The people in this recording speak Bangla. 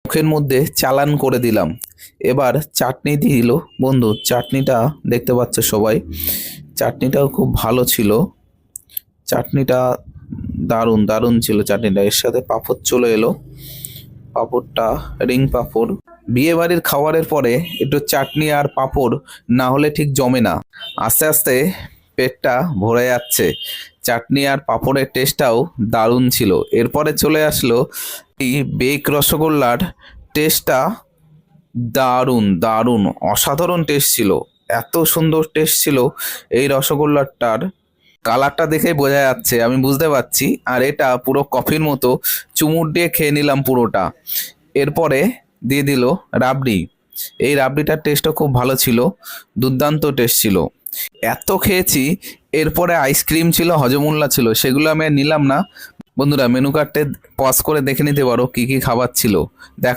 মুখের মধ্যে চালান করে দিলাম। এবার চাটনি দিল বন্ধু, চাটনিটা দেখতে পাচ্ছ সবাই, চাটনিটাও খুব ভালো ছিল। চাটনিটা দারুণ দারুণ ছিল চাটনিটা। এর সাথে পাঁপড় চলে এলো, পাঁপড়টা রিং পাঁপড়। বিয়ে বাড়ির খাবারের পরে একটু চাটনি আর পাঁপড় না হলে ঠিক জমে না। আস্তে আস্তে পেটটা ভরে যাচ্ছে। চাটনি আর পাঁপড়ের টেস্টটাও দারুণ ছিল। এরপরে চলে আসলো এই বেক রসগোল্লার টেস্টটা। দারুণ দারুণ অসাধারণ টেস্ট ছিল, এত সুন্দর টেস্ট ছিল এই রসগোল্লাটার। কালারটা দেখে বোঝা যাচ্ছে, আমি বুঝতে পারছি। আর এটা পুরো কফির মতো চুমুর দিয়ে খেয়ে নিলাম পুরোটা। এরপরে দিয়ে দিল রাবড়ি। এই রাবড়িটার টেস্টও খুব ভালো ছিল, দুর্দান্ত টেস্ট ছিল। এত খেয়েছি। এরপরে আইসক্রিম ছিল, হজমোল্লা ছিল, সেগুলো আমি আর নিলাম না। বন্ধুরা মেনু কার্ডে পজ করে দেখে নিতে পারো কি কি খাবার ছিল। দেখ।